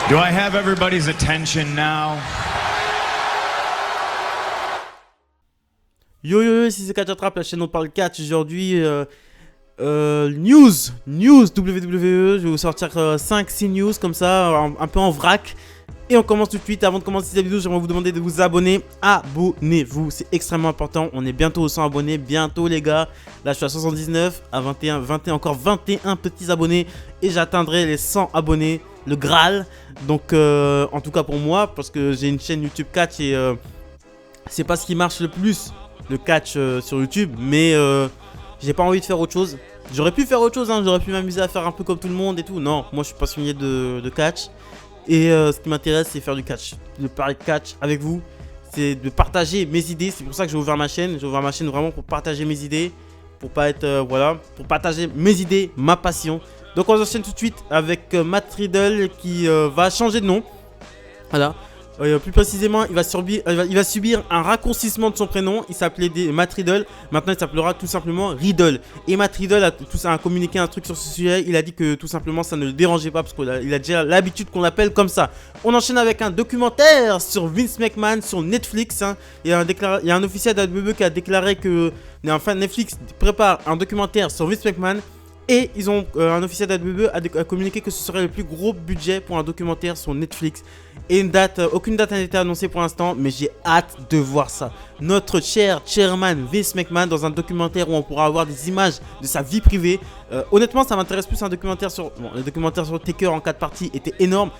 Do I have everybody's attention now? Yo yo yo, ici c'est Catch Attrape, la chaîne où on parle catch. Aujourd'hui, news WWE. Je vais vous sortir 5-6 news comme ça, un peu en vrac. Et on commence tout de suite. Avant de commencer cette vidéo, j'aimerais vous demander de vous abonner. Abonnez-vous, c'est extrêmement important. On est bientôt aux 100 abonnés, bientôt les gars. Là je suis à 79, à 21, encore 21 petits abonnés. Et j'atteindrai les 100 abonnés, le Graal. Donc en tout cas pour moi, parce que j'ai une chaîne YouTube catch et c'est pas ce qui marche le plus, le catch sur YouTube. Mais j'ai pas envie de faire autre chose. J'aurais pu faire autre chose, hein. J'aurais pu m'amuser à faire un peu comme tout le monde et tout. Non, moi je suis passionné de catch. Et ce qui m'intéresse, c'est faire du catch, de parler de catch avec vous, c'est de partager mes idées. C'est pour ça que j'ai ouvert ma chaîne. J'ai ouvert ma chaîne vraiment pour partager mes idées, pour pas être pour partager mes idées, ma passion. Donc on enchaîne tout de suite avec Matt Riddle qui va changer de nom. Voilà. Plus précisément, il va subir un raccourcissement de son prénom. Il s'appelait Matt Riddle. Maintenant, il s'appellera tout simplement Riddle. Et Matt Riddle a communiqué un truc sur ce sujet. Il a dit que tout simplement, ça ne le dérangeait pas parce qu'il a déjà l'habitude qu'on l'appelle comme ça. On enchaîne avec un documentaire sur Vince McMahon sur Netflix. Hein. Il y a un officiel de la WWE qui a déclaré que Netflix prépare un documentaire sur Vince McMahon. Et ils ont un officiel de la WWE a communiqué que ce serait le plus gros budget pour un documentaire sur Netflix. Et aucune date n'a été annoncée pour l'instant, mais j'ai hâte de voir ça. Notre cher chairman Vince McMahon dans un documentaire où on pourra avoir des images de sa vie privée. Honnêtement, ça m'intéresse plus un documentaire sur... Bon, le documentaire sur Taker en 4 parties était énorme.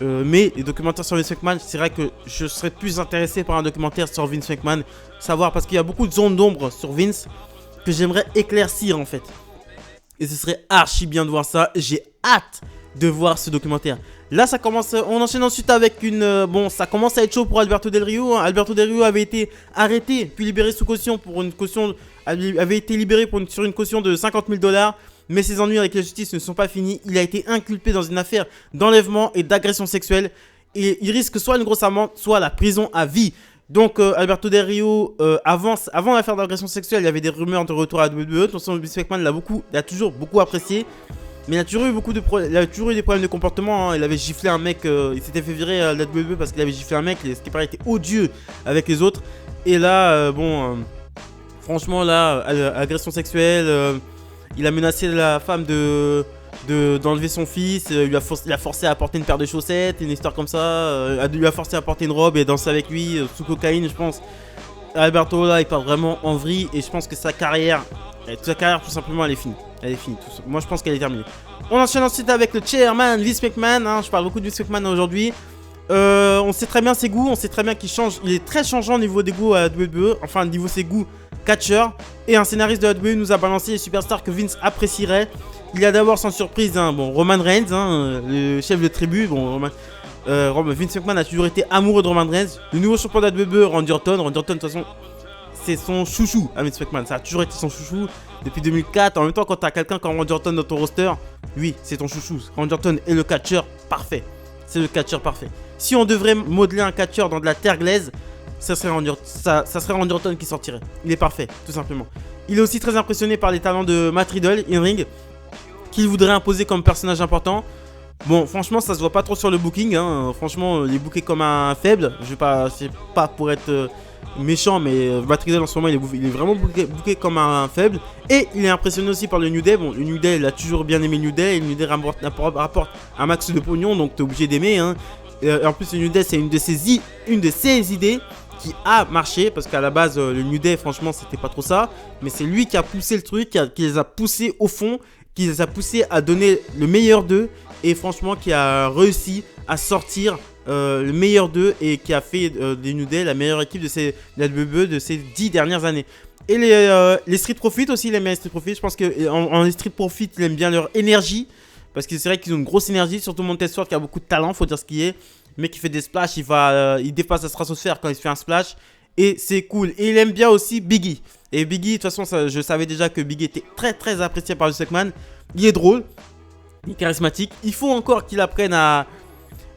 Mais les documentaires sur Vince McMahon, c'est vrai que je serais plus intéressé par un documentaire sur Vince McMahon. Savoir, parce qu'il y a beaucoup de zones d'ombre sur Vince que j'aimerais éclaircir en fait. Et ce serait archi bien de voir ça. J'ai hâte de voir ce documentaire. Là, ça commence. On enchaîne ensuite avec une. Bon, ça commence à être chaud pour Alberto Del Rio. Hein. Alberto Del Rio avait été arrêté puis libéré sous caution pour une caution. Avait été libéré sur une caution de 50 000 $. Mais ses ennuis avec la justice ne sont pas finis. Il a été inculpé dans une affaire d'enlèvement et d'agression sexuelle. Et il risque soit une grosse amende, soit la prison à vie. Donc Alberto Del Rio, avant l'affaire d'agression sexuelle, il y avait des rumeurs de retour à la WWE. Vince McMahon l'a toujours beaucoup apprécié. Mais il a toujours eu des problèmes de comportement. Hein. Il avait giflé un mec, il s'était fait virer à la WWE parce qu'il avait giflé un mec, ce qui paraît était odieux avec les autres. Et là, franchement là, agression sexuelle, il a menacé la femme d'enlever son fils, il a forcé à porter une paire de chaussettes, une histoire comme ça, lui a forcé à porter une robe et danser avec lui sous cocaïne, je pense. Alberto là, il part vraiment en vrille et je pense que sa carrière tout simplement, elle est finie. Elle est finie. Moi, je pense qu'elle est terminée. On enchaîne ensuite avec le chairman Vince McMahon. Hein, je parle beaucoup de Vince McMahon aujourd'hui. On sait très bien ses goûts, on sait très bien qu'il change. Il est très changeant au niveau des goûts à la WWE, enfin, au niveau de ses goûts catcheur. Et un scénariste de la WWE nous a balancé les superstars que Vince apprécierait. Il y a d'abord sans surprise, hein, Roman Reigns, hein, le chef de tribu. Bon, Vince McMahon a toujours été amoureux de Roman Reigns. Le nouveau champion de la WWE, Randy Orton. Randy Orton, de toute façon, c'est son chouchou à Vince McMahon. Ça a toujours été son chouchou depuis 2004. En même temps, quand tu as quelqu'un comme Randy Orton dans ton roster, oui, c'est ton chouchou. Randy Orton est le catcheur parfait. C'est le catcheur parfait. Si on devrait modeler un catcheur dans de la terre glaise, ça serait Randy Orton qui sortirait. Il est parfait, tout simplement. Il est aussi très impressionné par les talents de Matt Riddle in-ring, qu'il voudrait imposer comme personnage important. Bon, franchement, ça se voit pas trop sur le booking. Hein. Franchement, il est booké comme un faible. C'est pas pour être méchant, mais Matt Riddle en ce moment, il est vraiment booké comme un faible. Et il est impressionné aussi par le New Day. Bon, le New Day, il a toujours bien aimé le New Day. Et le New Day rapporte un max de pognon, donc t'es obligé d'aimer. Hein. En plus, le New Day, c'est une de ses idées qui a marché, parce qu'à la base, le New Day, franchement, c'était pas trop ça. Mais c'est lui qui a poussé le truc, qui les a poussés au fond, qui les a poussés à donner le meilleur d'eux. Et franchement, qui a réussi à sortir le meilleur d'eux et qui a fait des New Day la meilleure équipe de la WWE de ces 10 dernières années. Et les Street Profits aussi, il aime bien les Street Profits. Je pense qu'en Street Profits, il aime bien leur énergie. Parce que c'est vrai qu'ils ont une grosse énergie, surtout Montez-Ford qui a beaucoup de talent, faut dire ce qui est. Le mec qui fait des splashs, il dépasse la stratosphère quand il fait un splash. Et c'est cool. Et il aime bien aussi Biggie. Et Biggie, de toute façon, je savais déjà que Biggie était très très apprécié par Vince McMahon. Il est drôle, il est charismatique. Il faut encore qu'il apprenne à...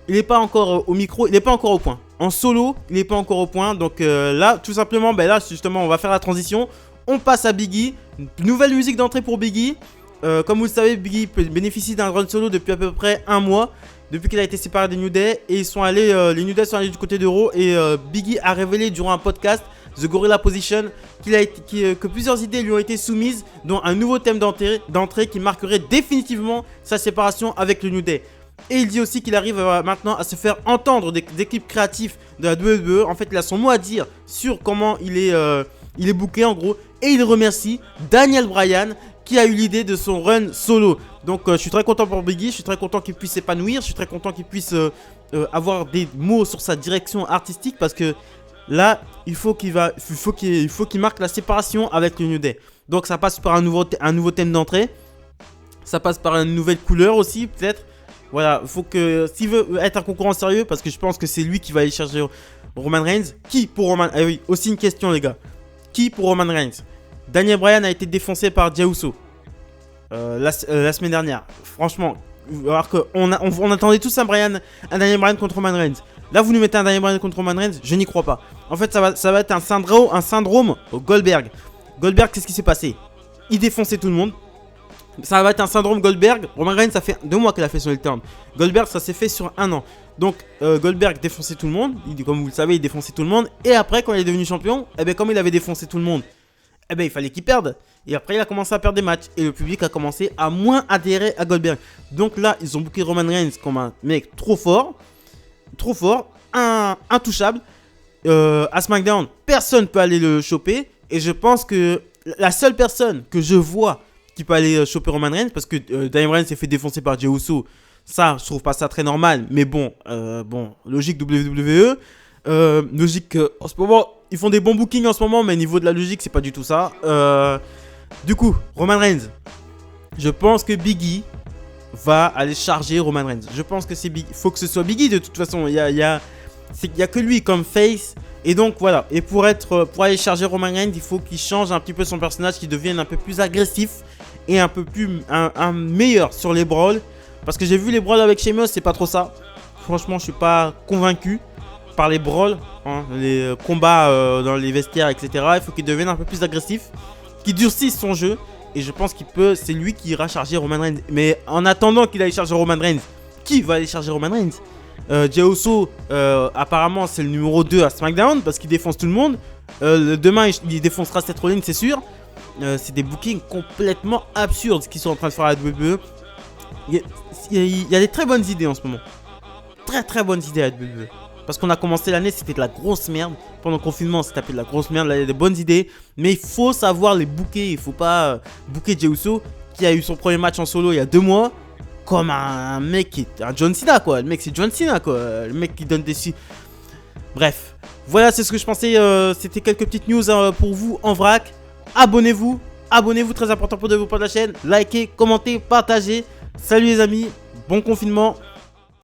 Il n'est pas encore au micro, il n'est pas encore au point. En solo, il n'est pas encore au point. Donc là, tout simplement, là justement, on va faire la transition. On passe à Biggie. Nouvelle musique d'entrée pour Biggie. Comme vous le savez, Biggie bénéficie d'un run solo depuis à peu près un mois. depuis qu'il a été séparé des New Day. Et ils sont allés, les New Day sont allés du côté de Raw. Et Biggie a révélé durant un podcast, The Gorilla Position, que plusieurs idées lui ont été soumises, dont un nouveau thème d'entrée qui marquerait définitivement sa séparation avec le New Day. Et il dit aussi qu'il arrive maintenant à se faire entendre des équipes créatives de la WWE. En fait, il a son mot à dire sur comment il est booké en gros. Et il remercie Daniel Bryan qui a eu l'idée de son run solo. Donc je suis très content pour Biggie, je suis très content qu'il puisse s'épanouir, je suis très content qu'il puisse avoir des mots sur sa direction artistique, parce que là, il faut qu'il marque la séparation avec le New Day. Donc ça passe par un nouveau thème d'entrée, ça passe par une nouvelle couleur aussi peut-être. Voilà, il faut que, s'il veut être un concurrent sérieux, parce que je pense que c'est lui qui va aller chercher Roman Reigns. Qui pour Roman... Ah oui, aussi une question les gars. Qui pour Roman Reigns? Daniel Bryan a été défoncé par Jey Uso la semaine dernière. Franchement, alors qu'on attendait tous un Daniel Bryan contre Roman Reigns. Là, vous nous mettez un Daniel Bryan contre Roman Reigns, je n'y crois pas. En fait, ça va être un syndrome Goldberg. Goldberg, qu'est-ce qui s'est passé? Il défonçait tout le monde. Ça va être un syndrome Goldberg. Roman Reigns, ça fait 2 mois qu'il a fait son heel turn. Goldberg, ça s'est fait sur 1 an. Donc, Goldberg défonçait tout le monde. Comme vous le savez, il défonçait tout le monde. Et après, quand il est devenu champion, comme il avait défoncé tout le monde, il fallait qu'il perde. Et après, il a commencé à perdre des matchs. Et le public a commencé à moins adhérer à Goldberg. Donc là, ils ont booké Roman Reigns comme un mec trop fort, intouchable. À SmackDown, personne ne peut aller le choper. Et je pense que la seule personne que je vois qui peut aller choper Roman Reigns, parce que Daniel Bryan s'est fait défoncer par Jey Uso, ça, je trouve pas ça très normal. Mais bon, logique WWE. Logique, en ce moment, ils font des bons bookings en ce moment, mais au niveau de la logique, c'est pas du tout ça. Du coup, Roman Reigns, je pense que Biggie va aller charger Roman Reigns. Je pense que c'est Biggie. Il faut que ce soit Biggie de toute façon. Il y a que lui comme face. Et donc voilà. Et pour aller charger Roman Reigns, il faut qu'il change un petit peu son personnage, qu'il devienne un peu plus agressif et un peu plus un meilleur sur les brawls. Parce que j'ai vu les brawls avec Sheamus, c'est pas trop ça. Franchement, je suis pas convaincu par les brawls, les combats dans les vestiaires, etc. Il faut qu'il devienne un peu plus agressif, qu'il durcisse son jeu. Et je pense c'est lui qui ira charger Roman Reigns. Mais en attendant qu'il aille charger Roman Reigns, qui va aller charger Roman Reigns? Jey Uso, apparemment, c'est le numéro 2 à SmackDown parce qu'il défonce tout le monde. Demain, il défoncera Seth Rollins, c'est sûr. C'est des bookings complètement absurdes ce qu'ils sont en train de faire à la WWE. Il y a des très bonnes idées en ce moment. Très très bonnes idées à la WWE. Parce qu'on a commencé l'année, c'était de la grosse merde. Pendant le confinement, on s'est tapé de la grosse merde. Là, il y a des bonnes idées. Mais il faut savoir les booker. Il faut pas booker Jey Uso, qui a eu son premier match en solo il y a 2 mois. Comme un mec qui est un John Cena, quoi. Le mec, c'est John Cena, quoi. Le mec qui donne des... Bref. Voilà, c'est ce que je pensais. C'était quelques petites news pour vous en vrac. Abonnez-vous. Abonnez-vous, très important pour ne vous pas de la chaîne. Likez, commentez, partagez. Salut les amis. Bon confinement.